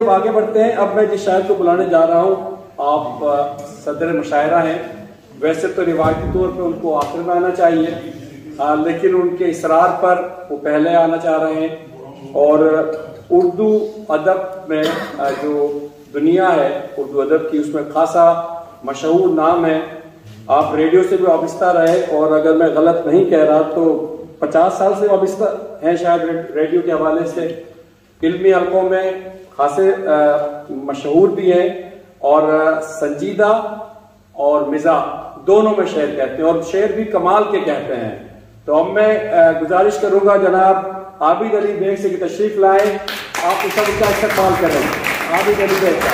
आगे बढ़ते हैं। अब मैं जिस शायर को बुलाने जा रहा हूँ, आप सदर मुशायरा हैं। वैसे तो रिवायती तौर पे उनको आखिर में आना चाहिए, लेकिन उनके इसरार पर वो पहले आना चाह रहे हैं। और उर्दू अदब में जो दुनिया है उर्दू अदब की, उसमें खासा मशहूर नाम है। आप रेडियो से भी वाबस्ता रहे, और अगर मैं गलत नहीं कह रहा तो 50 साल से वाबस्ता हैं शायद रेडियो के हवाले से। इल्मी हलकों में खासे मशहूर भी हैं, और संजीदा और मिजा दोनों में शेर कहते हैं, और शेर भी कमाल के कहते हैं। तो अब मैं गुजारिश करूंगा जनाब आबिद अली बेग से कि तशरीफ लाएं, आप उसका इस्तेमाल करें। आबिद अली बेग का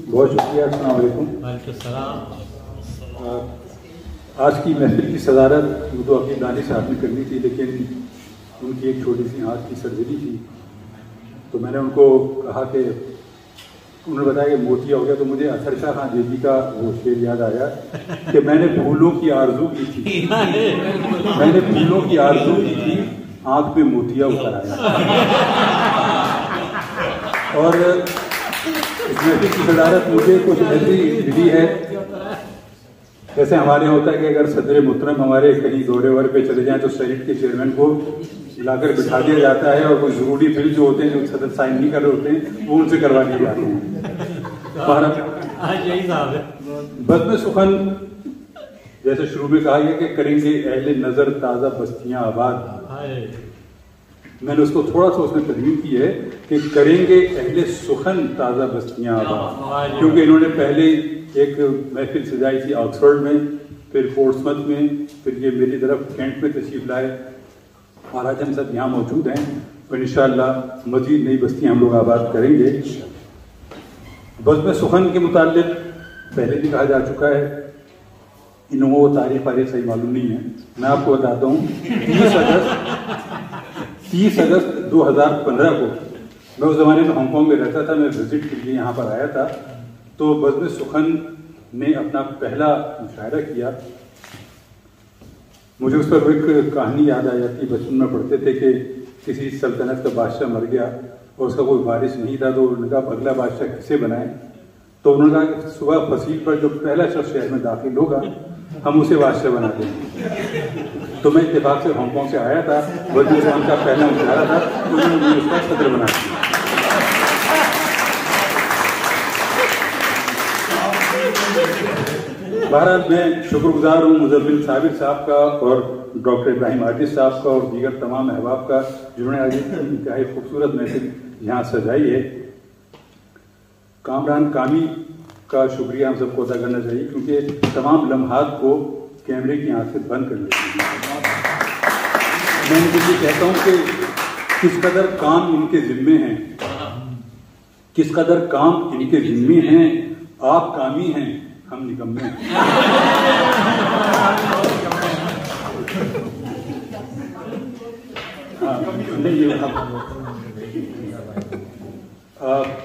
बहुत शुक्रिया। अस्सलाम वालेकुम। आज की महफिल की सदारत उर्दू अकील दानी साहब ने करनी थी, लेकिन उनकी एक छोटी सी आँख की सर्जरी थी। तो मैंने उनको कहा कि उन्होंने बताया कि मोतिया हो गया, तो मुझे अतर शाह खान जेबी का वो शेर याद आया कि मैंने फूलों की आरजू की थी, मैंने फूलों की आरजू की थी, आँख में मोतिया उतर आया। और इस महफिल की सदारत मुझे कुछ ऐसी मिली है, जैसे हमारे होता है कि अगर सदर मुहतरम हमारे कहीं दौरे वोरे पे चले जाएं तो सेनेट के चेयरमैन को लाकर बिठा दिया जाता है, और कोई जरूरी बिल जो होते हैं जो सदर साइन नहीं कर रहे होते हैं वो उनसे करवा लिए जाते हैं। यही साहब है। बज़्म सुखन जैसे शुरू में कहा गया कि करेंगे अहले नजर ताजा बस्तियां आबाद, मैंने उसको थोड़ा सा उसमें तरमीम की है कि करेंगे अहले सुखन ताजा बस्तियां आबाद, क्योंकि इन्होंने पहले एक महफिल सजाई थी ऑक्सफोर्ड में, फिर पोर्ट्समथ में, फिर ये मेरी तरफ कैंट में तशरीफ लाए, और आज हम सब यहाँ मौजूद हैं। और इंशाअल्लाह मजीद नई बस्तियाँ हम लोग आबाद करेंगे। बज़्म सुखन के मुताल्लिक पहले भी कहा जा चुका है, इन्हों वो तारीख वारीख सही मालूम नहीं है, मैं आपको बताता हूँ। 30 अगस्त 2015 को, मैं उस ज़माने में हांगकॉन्ग में रहता था, मैं विजिट के लिए यहाँ पर आया था। तो बज़्म सुखन ने अपना पहला मुशायरा किया। मुझे उस पर एक कहानी याद आ जाती, बचपन में पढ़ते थे कि किसी सल्तनत का बादशाह मर गया और उसका कोई वारिस नहीं था, तो उन्होंने कहा अगला बादशाह किसे बनाए। तो उन्होंने कहा कि सुबह फसील पर जो पहला शख्स शहर में दाखिल होगा हम उसे बादशाह बना देंगे। तो मैं इत्तेफाक से हांगकॉन्ग से आया था, बज़्म सुखन का पहला मुशायरा था, तो उन्होंने उसका सदर बना दिया। बहरहाल मैं शुक्रगुजार हूँ मुज़म्मिल साबिर साहब का और डॉक्टर इब्राहिम आर्टिस्ट साहब का और दीगर तमाम अहबाब का, जिन्होंने आज इंतहाई खूबसूरत महफिल यहाँ सजाई है। कामरान कामी का शुक्रिया हम सबको अदा करना चाहिए, क्योंकि तमाम लम्हात को कैमरे की आँख से बंद कर लेते हैं। मैं इनके लिए कहता हूँ कि किस कदर काम इनके जिम्मे हैं, किस कदर काम इनके जिम्मे हैं। आप कामी हैं, हम निकम्मे हैं।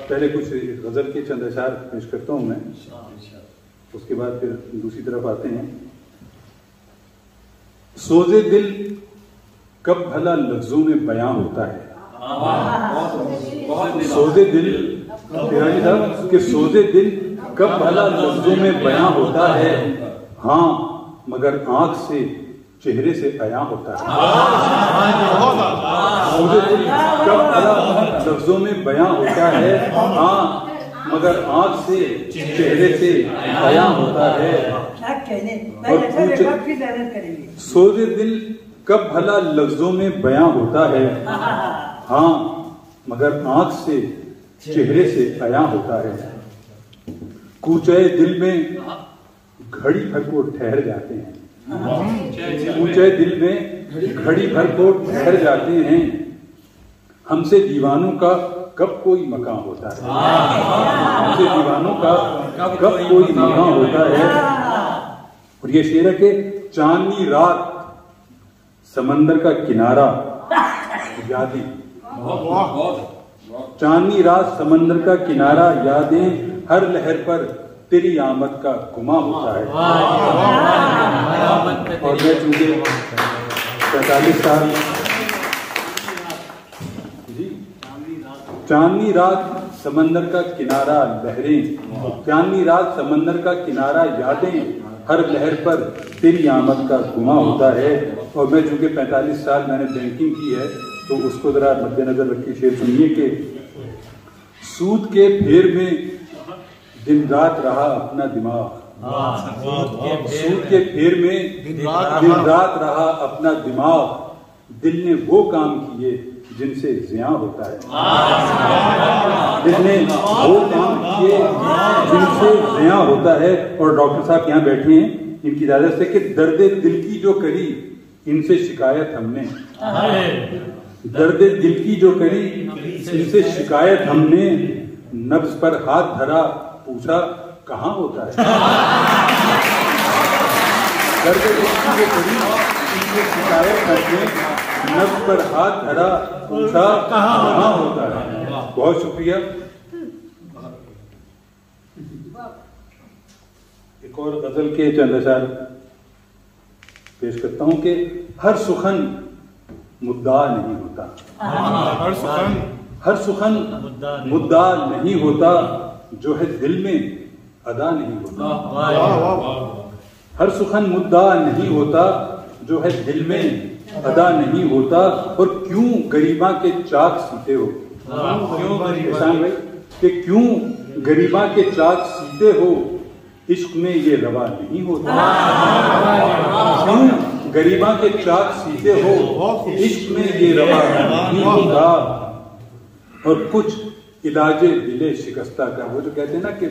पहले कुछ गजल के चंद अशार पेश करता हूँ मैं, उसके बाद फिर दूसरी तरफ आते हैं। सोजे दिल कब भला लफ्जों में बयां होता है, सोजे दिल साहब कि सोजे दिल कब भला लफ्जों में बयां होता है, हाँ मगर आंख से चेहरे से अयां होता है। सोजे दिल कब भला लफ्जों में बयां होता है, हाँ मगर आंख से चेहरे से अयां होता है। सोजे दिल कब भला लफ्जों में बयां होता है, हाँ मगर आंख से चेहरे से अयां होता है। कूचे दिल में घड़ी भर को ठहर जाते हैं, कूचे दिल में घड़ी भर को ठहर जाते हैं। हमसे दीवानों का कब कोई मकान होता है, हमसे दीवानों का कब कोई मकान होता है। और ये शेर है कि चांदनी रात समंदर का किनारा यादें, चांदनी रात समंदर का किनारा यादें, हर लहर पर तेरी आमद का गुमा होता है। और मैं चूंकि 45 साल जी चांदनी रात समंदर का किनारा लहरें, चांदनी रात समंदर का किनारा यादें, हर लहर पर तेरी आमद का गुमा होता है। और मैं चूंकि 45 साल मैंने बैंकिंग की है तो उसको जरा मद्देनजर रखिए। शेर सुनिए कि सूद के फेर में दिन रात रहा अपना दिमाग, सूद के फेर में दिन रात रहा अपना दिमाग, दिल ने वो काम किए जिनसे ज़िया होता है, दिल ने वो काम किए जिनसे ज़िया होता है। और डॉक्टर साहब यहाँ बैठे हैं, इनकी इजाजत से कि दर्द दिल की जो करी इनसे शिकायत हमने, दर्द दिल की जो करी इनसे शिकायत हमने, नब्ज पर हाथ धरा पूछा कहाँ होता है, दर्द दिल की जो करी इनसे शिकायत हमने, नब्ज पर हाथ धरा पूछा कहाँ होता है। बहुत शुक्रिया। एक और गजल के चंद अशार पेश करता हूं कि हर सुखन मुद्दा नहीं होता, हर सुखन मुद्दा नहीं होता, जो है दिल में अदा नहीं होता, हर सुखन मुद्दा नहीं होता, जो है दिल में अदा नहीं होता। और क्यों गरीबा के चाक सीते हो, क्यों भाई कि क्यों गरीबा के चाक सीते हो, इश्क में ये रवा नहीं होता, क्यों गरीबा के चाक सीते हो, इश्क में ये रवा नहीं होता। और कुछ इलाजे दिले शिकस्ता का, वो जो कहते हैं ना कि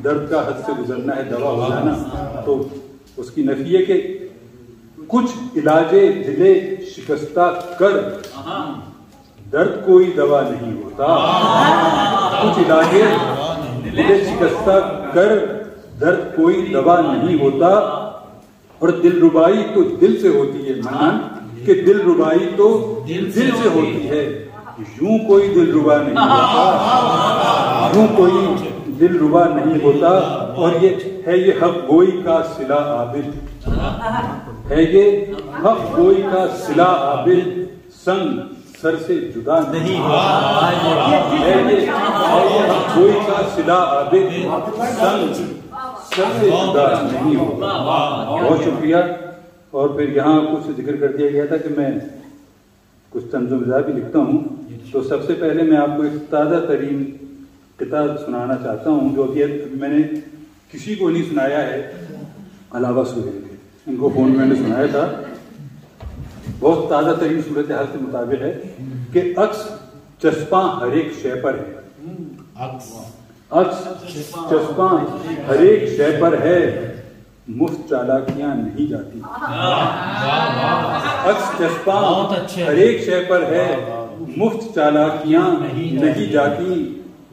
दर्द का हद से गुजरना है दवा हो जाना, तो उसकी नफी है कि कुछ इलाजे दिले शिकस्ता कर, दर्द कोई दवा नहीं होता, कुछ इलाजे दिले शिकस्ता कर, दर्द कोई दवा नहीं होता। और दिल रुबाई तो दिल से होती है, मन्नान कि दिल रुबाई तो दिल से होती है, यूं कोई दिल रुबा नहीं होता, यूं कोई दिल रुबा नहीं होता। और ये है ये हक गोई का सिला आबिद, है ये हक गोई का सिला आबिद, संग सर से जुदा नहीं होता, है ये हक गोई का सिला आबिद, संग सर से जुदा नहीं होता। बहुत शुक्रिया। और फिर यहाँ कुछ जिक्र कर दिया गया था कि मैं कुछ तंज़ो मिज़ाह भी लिखता हूँ, तो सबसे पहले मैं आपको एक ताज़ा तरीन किताब सुनाना चाहता हूँ जो अभी मैंने किसी को नहीं सुनाया है अलावा सुहेल के, इनको फोन में मैंने सुनाया था। बहुत ताज़ा तरीन सूरत हाल के मुताबिक है कि अक्स चस्पा हर एक शय पर है, अक्स चस्पा हर एक शय पर है, मुफ्त चालाकियां नहीं जाती, अक्स चस्पा हर एक शय पर है, मुफ्त चालाकियां नहीं जाती।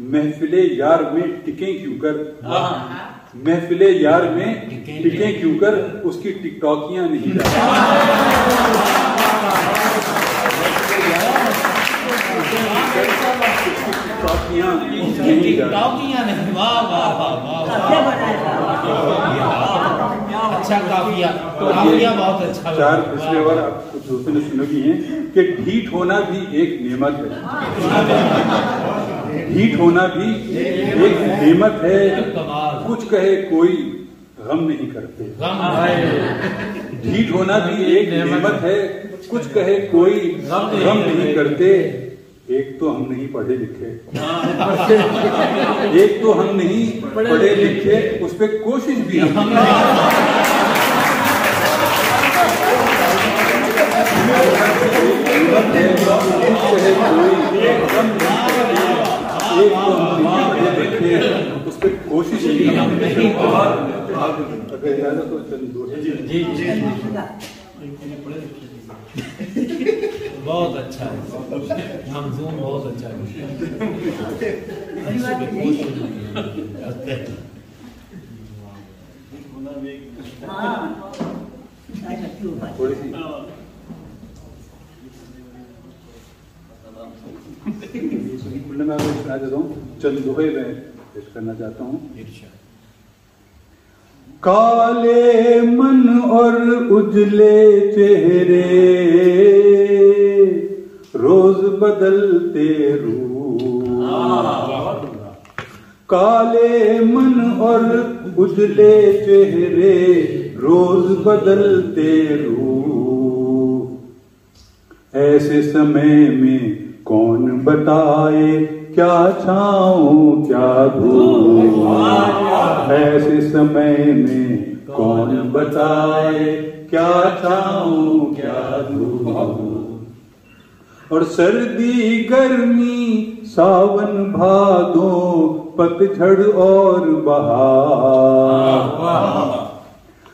महफिले यार में टिके क्यों कर, महफिले यार में टिके क्यों कर, उसकी टिकटॉकियां नहीं जाती, अच्छा काफिया बहुत अच्छा। चार पिछले बार कुछ दोस्तों ने सुनोगी हैं कि ढीठ होना भी एक नेमत है, ढीठ होना भी एक नेमत है, कुछ कहे कोई गम नहीं करते, ढीठ होना भी एक नेमत है, कुछ कहे कोई गम नहीं करते। एक तो हम नहीं पढ़े लिखे, एक तो हम नहीं पढ़े लिखे, उस पर कोशिश भी हम उस पर कोशिश भी हम नहीं। अगर इजाजत तो बहुत अच्छा है, मंजूम बहुत अच्छा है। थोड़ी सी मैं सुना देता हूँ, चंद दोहे मैं पेश करना चाहता हूँ। काले मन और उजले चेहरे रोज बदलते रूप, काले मन और उजले चेहरे रोज बदलते रूप, ऐसे समय में कौन बताए क्या छाऊं क्या धूप, ऐसे समय में कौन बताए क्या छाऊं क्या धूप, और सर्दी गर्मी सावन भादो पतझड़ और बहार,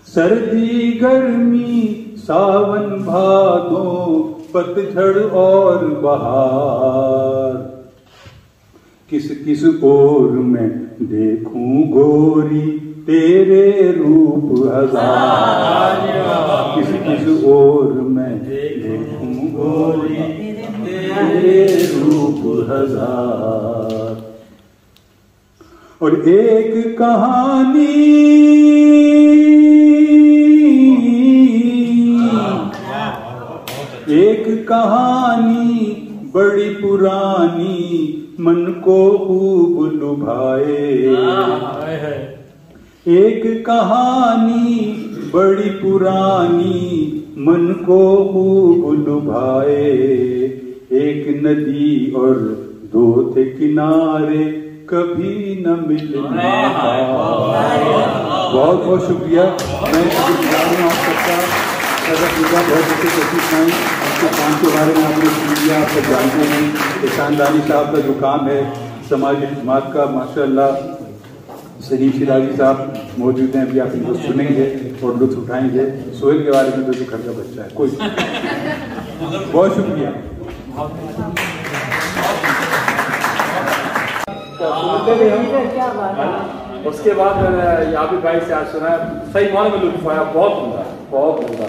सर्दी गर्मी सावन भादो पतझड़ और बहार, किस किस ओर मैं देखूं गोरी तेरे रूप हजार, किस किस ओर मैं देखूं गोरी तेरे रूप हजार, और एक कहानी बड़ी पुरानी मन को खूब लुभाए, एक कहानी बड़ी पुरानी मन को खूब लुभाए, एक नदी और दो थे किनारे कभी न मिलने पाए। बहुत बहुत शुक्रिया। मैं आप सबका बहुत अच्छी कोशिश नहीं, आपके काम के बारे में आपने सुन लिया, आप सब जानते हैं। एहसानदानी साहब का जो काम है समाजी खिदमत का, माशाअल्लाह सलीम सिराजी साहब मौजूद हैं, अभी आप इनको सुनेंगे और लुत्फ उठाएंगे। सोहेल के बारे में तो जो घर का बच्चा है कोई। बहुत शुक्रिया। उसके बाद मैंने याबी भाई से आज सुना, सही माने में लुत्फ आया, बहुत उम्दा, बहुत उम्दा।